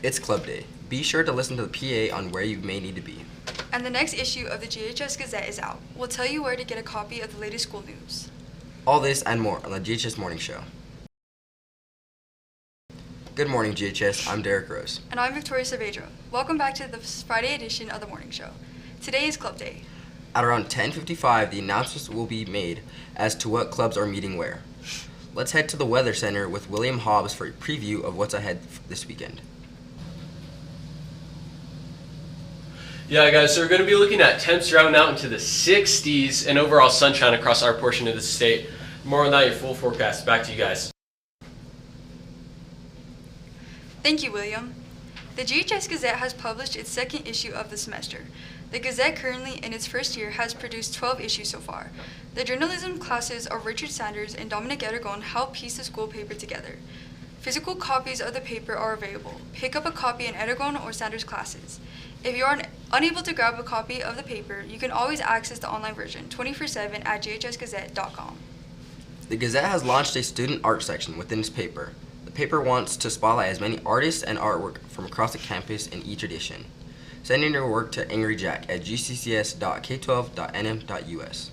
It's Club Day. Be sure to listen to the PA on where you may need to be. And the next issue of the GHS Gazette is out. We'll tell you where to get a copy of the latest school news. All this and more on the GHS Morning Show. Good morning, GHS. I'm Derrick Rose. And I'm Victoria Savedra. Welcome back to the Friday edition of the Morning Show. Today is Club Day. At around 10:55, the announcements will be made as to what clubs are meeting where. Let's head to the Weather Center with William Hobbs for a preview of what's ahead this weekend. Yeah, guys, so we're going to be looking at temps rounding out into the 60s and overall sunshine across our portion of the state. More on that, your full forecast. Back to you guys. Thank you, William. The GHS Gazette has published its second issue of the semester. The Gazette, currently in its first year, has produced 12 issues so far. The journalism classes of Richard Sanders and Dominic Aragon help piece the school paper together. Physical copies of the paper are available. Pick up a copy in Aragon or Sanders classes. If you are unable to grab a copy of the paper, you can always access the online version 24/7 at ghsgazette.com. The Gazette has launched a student art section within its paper. The paper wants to spotlight as many artists and artwork from across the campus in each edition. Send in your work to Angry Jack at gccs.k12.nm.us.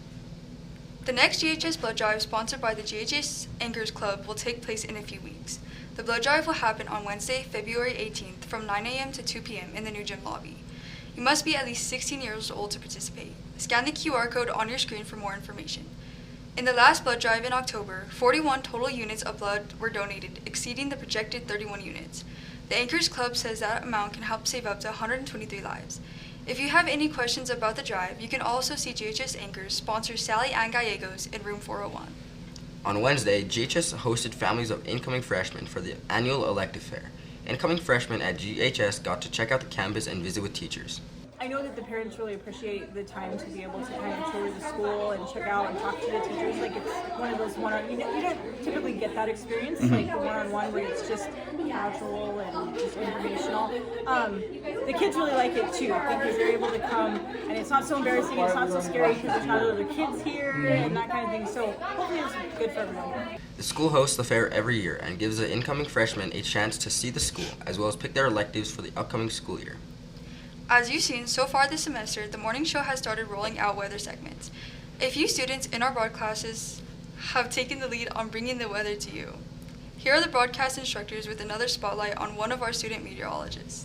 The next GHS Blood Drive, sponsored by the GHS Anchors Club, will take place in a few weeks. The blood drive will happen on Wednesday, February 18th from 9 a.m. to 2 p.m. in the new gym lobby. You must be at least 16 years old to participate. Scan the QR code on your screen for more information. In the last blood drive in October, 41 total units of blood were donated, exceeding the projected 31 units. The Anchors Club says that amount can help save up to 123 lives. If you have any questions about the drive, you can also see GHS Anchors sponsor Sally Ann Gallegos in room 401. On Wednesday, GHS hosted families of incoming freshmen for the annual elective fair. Incoming freshmen at GHS got to check out the campus and visit with teachers. I know that the parents really appreciate the time to be able to kind of tour the school and check out and talk to the teachers. Like, it's one of those one-on, you don't typically get that experience, like the one-on-one where it's just casual and just informational. The kids really like it too because they're able to come and it's not so embarrassing, it's not so scary because there's not other kids here and that kind of thing. So hopefully it's good for everyone. The school hosts the fair every year and gives the incoming freshmen a chance to see the school as well as pick their electives for the upcoming school year. As you've seen, so far this semester, the morning show has started rolling out weather segments. A few students in our broadcasts have taken the lead on bringing the weather to you. Here are the broadcast instructors with another spotlight on one of our student meteorologists.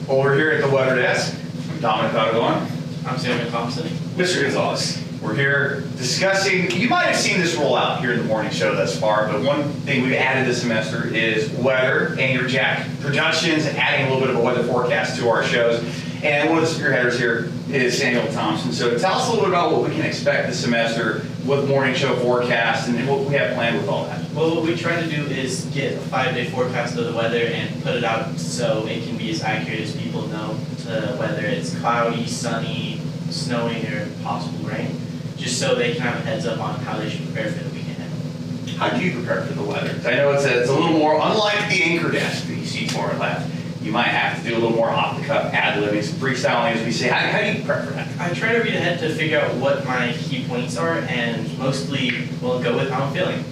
Well, we're here at the weather desk. I'm Dominic. Aragon. I'm Samuel Thompson. Mr. Gonzalez. We're here discussing, you might have seen this roll out here in the morning show thus far, but one thing we've added this semester is weather. Angry Jack Productions, adding a little bit of a weather forecast to our shows. And one of the spearheaders here is Samuel Thompson. So tell us a little bit about what we can expect this semester with morning show forecast and what we have planned with all that. Well, what we try to do is get a 5-day forecast of the weather and put it out so it can be as accurate as people know to whether it's cloudy, sunny, snowing, or possible rain, just so they can have a heads up on how they should prepare for the weekend. How do you prepare for the weather? I know it's a little more, unlike the anchor desk that you see to our left, you might have to do a little more off-the-cuff ad-libbing, some freestyling as we say. How do you prep for that? I try to read ahead to figure out what my key points are and mostly, well, go with how I'm feeling.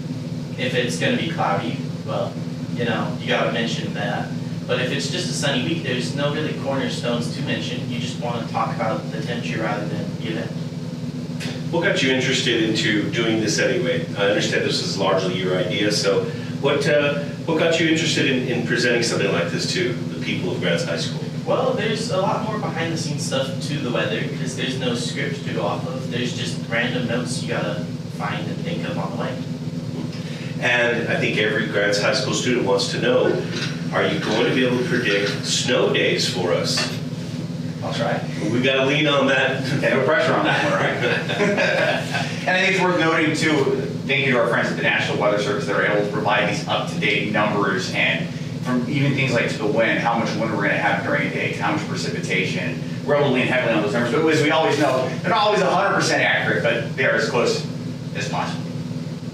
If it's going to be cloudy, well, you gotta mention that. But if it's just a sunny week, there's no really cornerstones to mention. You just want to talk about the temperature rather than the event. What got you interested into doing this anyway? I understand this was largely your idea, so what got you interested in presenting something like this to the people of Grants High School? Well, there's a lot more behind the scenes stuff to the weather because there's no script to go off of. There's just random notes you gotta find and think of on the way. And I think every Grants High School student wants to know, are you going to be able to predict snow days for us? I'll try. We've got to lean on that. Okay, no pressure on that one, right? And I think it's worth noting too, thank you to our friends at the National Weather Service that are able to provide these up-to-date numbers and from even things like to the wind, how much wind we're going to have during a day, how much precipitation. We're able to lean heavily on those numbers, but as we always know, they're not always 100% accurate, but they're as close as possible.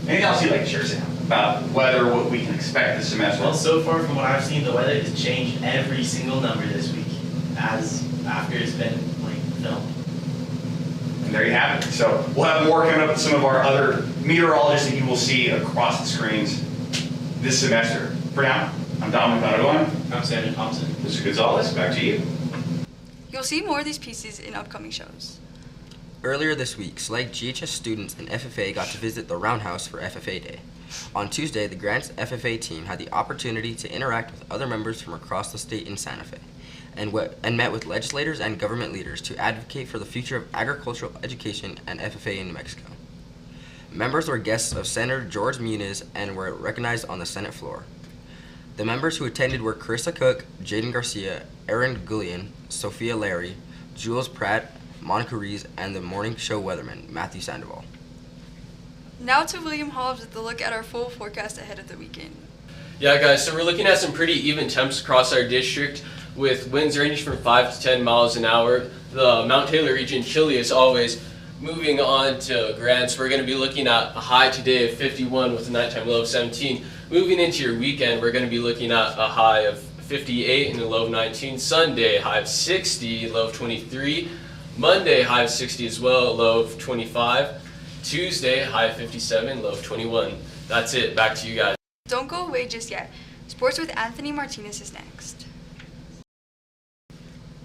Anything else you'd like to share, Sam, about weather, what we can expect this semester? Well, so far from what I've seen, the weather has changed every single number this week, as after it's been filmed. And there you have it. So we'll have more coming up with some of our other meteorologists that you will see across the screens this semester. For now, I'm Dominic Aragon. I'm Savedra Thompson. Mr. Gonzalez, back to you. You'll see more of these pieces in upcoming shows. Earlier this week, select GHS students and FFA got to visit the Roundhouse for FFA Day. On Tuesday, the Grants FFA team had the opportunity to interact with other members from across the state in Santa Fe and met with legislators and government leaders to advocate for the future of agricultural education and FFA in New Mexico. Members were guests of Senator George Muniz and were recognized on the Senate floor. The members who attended were Carissa Cook, Jayden Garcia, Aaron Gullion, Sophia Larry, Jules Pratt, Monica Rees, and the morning show weatherman, Matthew Sandoval. Now to William Hobbs with a look at our full forecast ahead of the weekend. Yeah, guys, so we're looking at some pretty even temps across our district with winds ranging from 5 to 10 miles an hour. The Mount Taylor region, chilly as always. Moving on to Grants, we're going to be looking at a high today of 51 with a nighttime low of 17. Moving into your weekend, we're going to be looking at a high of 58 and a low of 19. Sunday, high of 60, low of 23. Monday, high of 60 as well, low of 25. Tuesday, high of 57, low of 21. That's it. Back to you guys. Don't go away just yet. Sports with Anthony Martinez is next.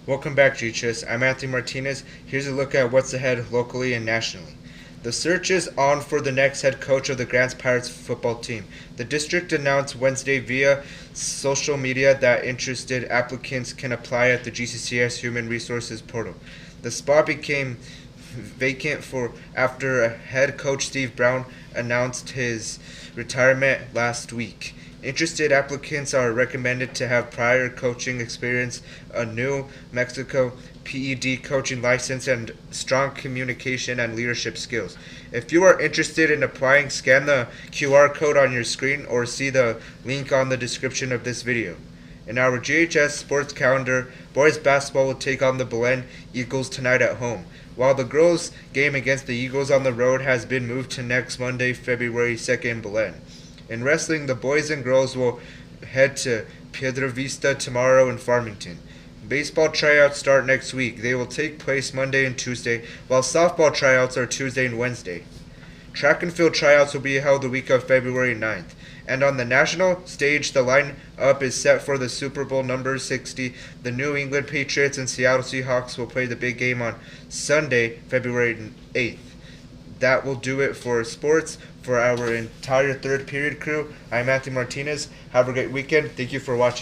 Welcome back, GHS. I'm Anthony Martinez. Here's a look at what's ahead locally and nationally. The search is on for the next head coach of the Grants Pirates football team. The district announced Wednesday via social media that interested applicants can apply at the GCCS Human Resources portal. The spot became vacant after head coach Steve Brown announced his retirement last week. Interested applicants are recommended to have prior coaching experience, a New Mexico PED coaching license, and strong communication and leadership skills. If you are interested in applying, scan the QR code on your screen or see the link on the description of this video. In our GHS sports calendar, boys basketball will take on the Belen Eagles tonight at home, while the girls' game against the Eagles on the road has been moved to next Monday, February 2nd in Belen. In wrestling, the boys and girls will head to Piedra Vista tomorrow in Farmington. Baseball tryouts start next week. They will take place Monday and Tuesday, while softball tryouts are Tuesday and Wednesday. Track and field tryouts will be held the week of February 9th. And on the national stage, the lineup is set for the Super Bowl number 60. The New England Patriots and Seattle Seahawks will play the big game on Sunday, February 8th. That will do it for sports. For our entire third period crew, I'm Matthew Martinez. Have a great weekend. Thank you for watching.